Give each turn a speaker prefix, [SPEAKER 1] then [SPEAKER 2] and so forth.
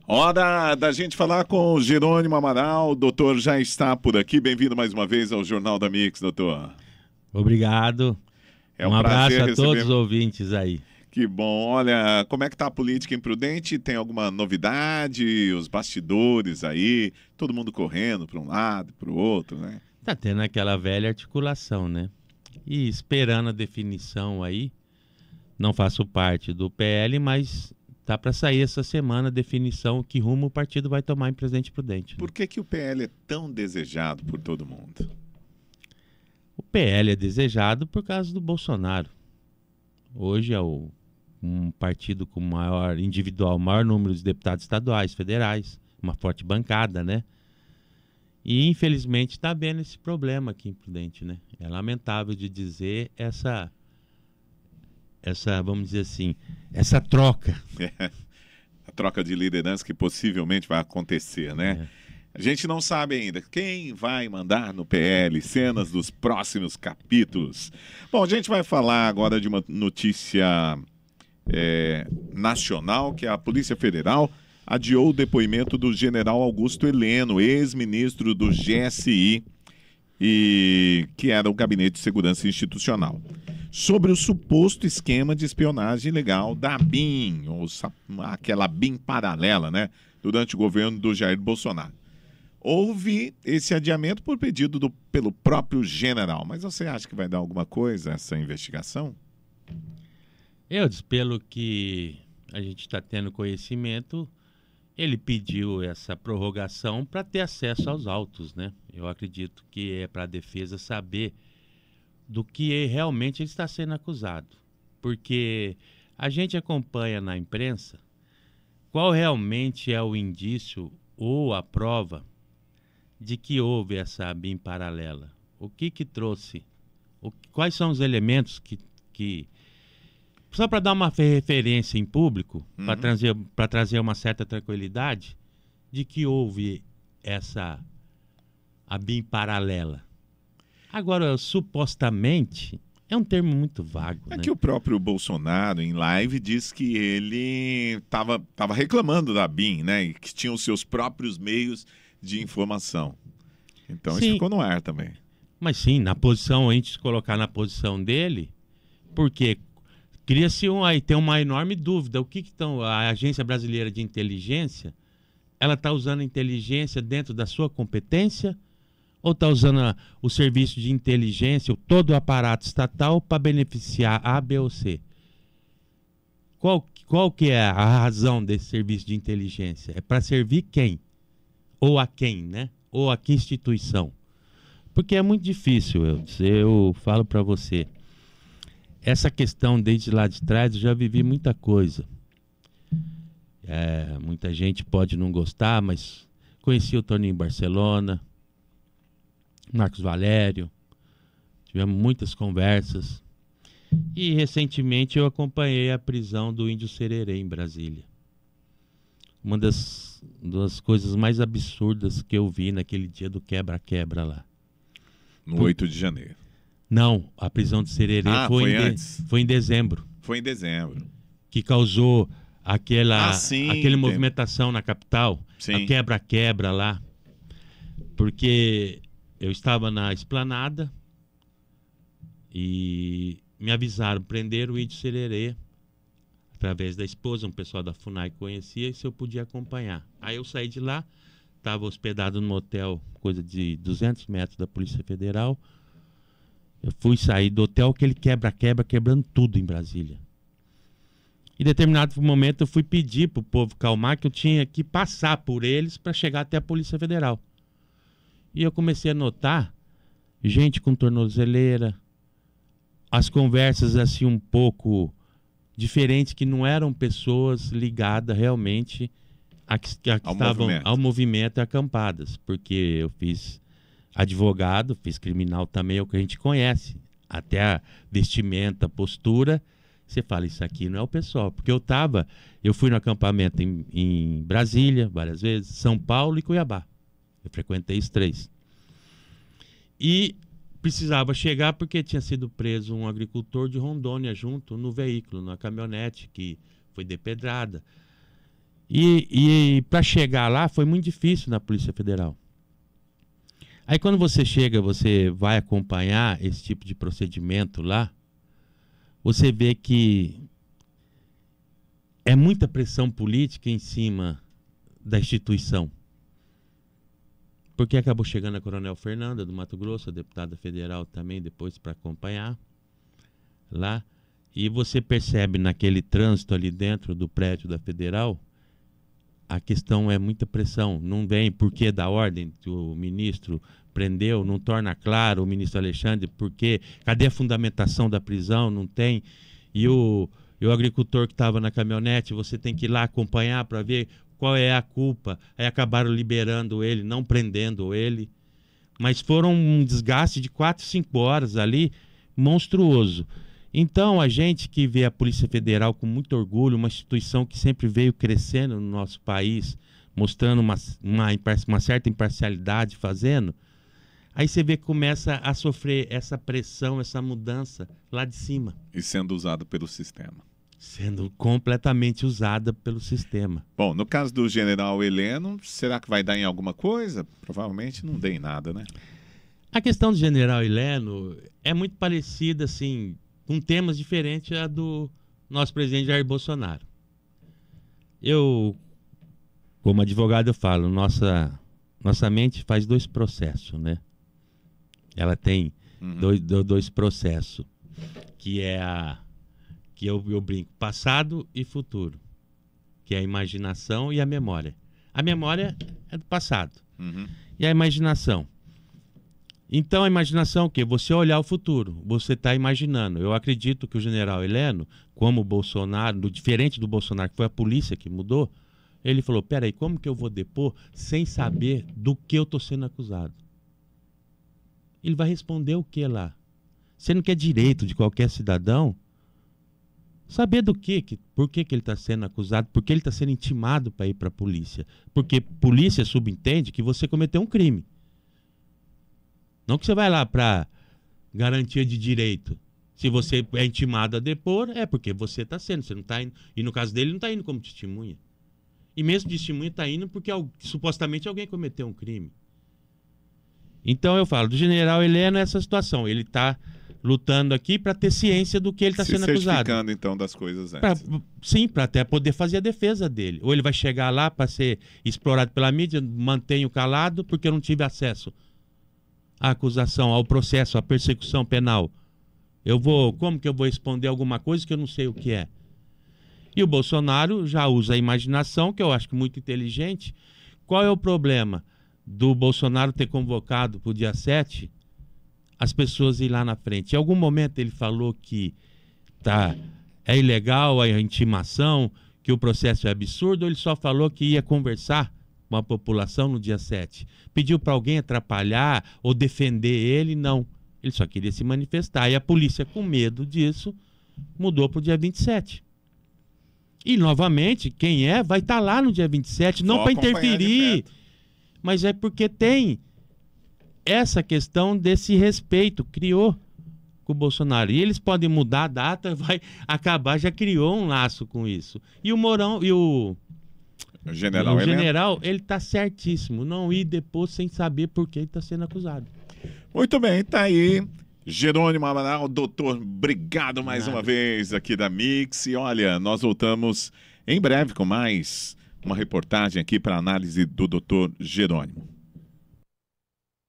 [SPEAKER 1] Hora da gente falar com o Jerônimo Amaral. O doutor já está por aqui. Bem-vindo mais uma vez ao Jornal da Mix, doutor.
[SPEAKER 2] Obrigado.
[SPEAKER 1] É
[SPEAKER 2] Um abraço a todos os ouvintes aí.
[SPEAKER 1] Que bom. Olha, como é que tá a política imprudente? Tem alguma novidade? Os bastidores aí, todo mundo correndo para um lado, para o outro, né?
[SPEAKER 2] Tá tendo aquela velha articulação, né? E esperando a definição aí. Não faço parte do PL, mas tá para sair essa semana a definição que rumo o partido vai tomar em Presidente Prudente.
[SPEAKER 1] Por que o PL é tão desejado por todo mundo?
[SPEAKER 2] O PL é desejado por causa do Bolsonaro. Hoje é um partido com maior número de deputados estaduais, federais, uma forte bancada, né? E infelizmente está vendo esse problema aqui em Prudente, né? É lamentável de dizer essa, vamos dizer assim, essa troca.
[SPEAKER 1] A troca de liderança que possivelmente vai acontecer, né? A gente não sabe ainda quem vai mandar no PL, cenas dos próximos capítulos. Bom, a gente vai falar agora de uma notícia nacional, que a Polícia Federal adiou o depoimento do general Augusto Heleno, ex-ministro do GSI, e que era o Gabinete de Segurança Institucional, sobre o suposto esquema de espionagem ilegal da BIM, ou aquela BIM paralela, né, durante o governo do Jair Bolsonaro. Houve esse adiamento por pedido pelo próprio general, mas você acha que vai dar alguma coisa essa investigação?
[SPEAKER 2] Pelo que a gente está tendo conhecimento, ele pediu essa prorrogação para ter acesso aos autos, né? Eu acredito que é para a defesa saber do que realmente ele está sendo acusado. Porque a gente acompanha na imprensa qual realmente é o indício ou a prova de que houve essa BIM paralela. O que trouxe? Quais são os elementos que só para dar uma referência em público, para trazer uma certa tranquilidade, de que houve a BIM paralela. Agora, supostamente, é um termo muito vago.
[SPEAKER 1] É, né?
[SPEAKER 2] Que
[SPEAKER 1] o próprio Bolsonaro, em live, disse que ele estava reclamando da BIM, né? E que tinha os seus próprios meios de informação. Então, sim, isso ficou no ar também.
[SPEAKER 2] Mas sim, a gente se colocar na posição dele, porque cria-se aí tem uma enorme dúvida. O que estão a Agência Brasileira de Inteligência, ela está usando a inteligência dentro da sua competência ou está usando o serviço de inteligência, todo o aparato estatal para beneficiar A, B ou C? Qual que é a razão desse serviço de inteligência? É para servir quem? Ou a quem, né? Ou a que instituição? Porque é muito difícil, eu falo para você. Essa questão desde lá de trás, eu já vivi muita coisa. Muita gente pode não gostar, mas conheci o Toninho Barcelona, Marcos Valério, tivemos muitas conversas. E recentemente eu acompanhei a prisão do Índio Sererê em Brasília. Uma das coisas mais absurdas que eu vi naquele dia do quebra-quebra lá.
[SPEAKER 1] No 8 de janeiro.
[SPEAKER 2] Não, a prisão de Sererê foi em dezembro.
[SPEAKER 1] Foi em dezembro.
[SPEAKER 2] Que causou aquela movimentação na capital, a quebra-quebra lá. Porque eu estava na esplanada e me avisaram, prenderam o Índio Sererê através da esposa, um pessoal da FUNAI que conhecia, e se eu podia acompanhar. Aí eu saí de lá, estava hospedado num hotel, coisa de 200 metros da Polícia Federal. Eu fui sair do hotel, aquele quebra-quebra, quebrando tudo em Brasília. Em determinado momento eu fui pedir para o povo calmar, que eu tinha que passar por eles para chegar até a Polícia Federal. E eu comecei a notar gente com tornozeleira, as conversas assim um pouco diferentes, que não eram pessoas ligadas realmente ao movimento e acampadas, porque eu fiz advogado, fiz criminal também, é o que a gente conhece, até a vestimenta, a postura, você fala, isso aqui não é o pessoal, porque eu fui no acampamento em Brasília várias vezes, São Paulo e Cuiabá, eu frequentei os três, e precisava chegar porque tinha sido preso um agricultor de Rondônia junto no veículo, na caminhonete que foi depedrada. E para chegar lá foi muito difícil na Polícia Federal. Aí quando você chega, você vai acompanhar esse tipo de procedimento lá, você vê que é muita pressão política em cima da instituição. Porque acabou chegando a Coronel Fernanda, do Mato Grosso, a deputada federal também, depois para acompanhar lá. E você percebe naquele trânsito ali dentro do prédio da Federal, a questão é muita pressão. Não vem porquê da ordem que o ministro prendeu, não torna claro o ministro Alexandre, porque cadê a fundamentação da prisão? Não tem. E o agricultor que estava na caminhonete, você tem que ir lá acompanhar para ver qual é a culpa. Aí acabaram liberando ele, não prendendo ele. Mas foram um desgaste de 4, 5 horas ali, monstruoso. Então, a gente que vê a Polícia Federal com muito orgulho, uma instituição que sempre veio crescendo no nosso país, mostrando uma certa imparcialidade, fazendo, aí você vê que começa a sofrer essa pressão, essa mudança lá de cima.
[SPEAKER 1] E sendo usado pelo sistema.
[SPEAKER 2] Sendo completamente usada pelo sistema.
[SPEAKER 1] Bom, no caso do general Heleno, será que vai dar em alguma coisa? Provavelmente não dê em nada, né?
[SPEAKER 2] A questão do general Heleno é muito parecida, assim, com temas diferentes a do nosso presidente Jair Bolsonaro. Eu, como advogado, eu falo, nossa mente faz 2 processos, né? Ela tem dois processos, que é que eu brinco, passado e futuro, que é a imaginação e a memória. A memória é do passado. E a imaginação? Então, a imaginação é o quê? Você olhar o futuro, você está imaginando. Eu acredito que o general Heleno, como o Bolsonaro, diferente do Bolsonaro, que foi a polícia que mudou, ele falou, peraí, como que eu vou depor sem saber do que eu estou sendo acusado? Ele vai responder o que lá? Sendo que é direito de qualquer cidadão saber do por que ele está sendo acusado, por que ele está sendo intimado para ir para a polícia. Porque polícia subentende que você cometeu um crime. Não que você vai lá para garantia de direito. Se você é intimado a depor, é porque você está sendo. Você não está indo. E no caso dele, não está indo como testemunha. E mesmo testemunha está indo porque supostamente alguém cometeu um crime. Então eu falo, do general Heleno é essa situação. Ele está lutando aqui para ter ciência do que ele está sendo acusado. Se
[SPEAKER 1] certificando, então, das coisas antes.
[SPEAKER 2] Sim, para até poder fazer a defesa dele. Ou ele vai chegar lá para ser explorado pela mídia, mantenho calado porque eu não tive acesso à acusação, ao processo, à persecução penal. Como que eu vou responder alguma coisa que eu não sei o que é? E o Bolsonaro já usa a imaginação, que eu acho que muito inteligente. Qual é o problema do Bolsonaro ter convocado para o dia 7 as pessoas ir lá na frente? Em algum momento ele falou que é ilegal a intimação, que o processo é absurdo, ou ele só falou que ia conversar com a população no dia 7? Pediu para alguém atrapalhar ou defender ele? Não. Ele só queria se manifestar. E a polícia, com medo disso, mudou para o dia 27. E, novamente, quem vai estar lá no dia 27, não para interferir, mas é porque tem essa questão desse respeito, criou com o Bolsonaro. E eles podem mudar a data, vai acabar, já criou um laço com isso. E o Mourão e o general, ele está certíssimo, não ir depois sem saber por que ele está sendo acusado.
[SPEAKER 1] Muito bem, tá aí Jerônimo Amaral, doutor, obrigado mais uma vez aqui da Mix. E olha, nós voltamos em breve com mais uma reportagem aqui para análise do doutor Jerônimo.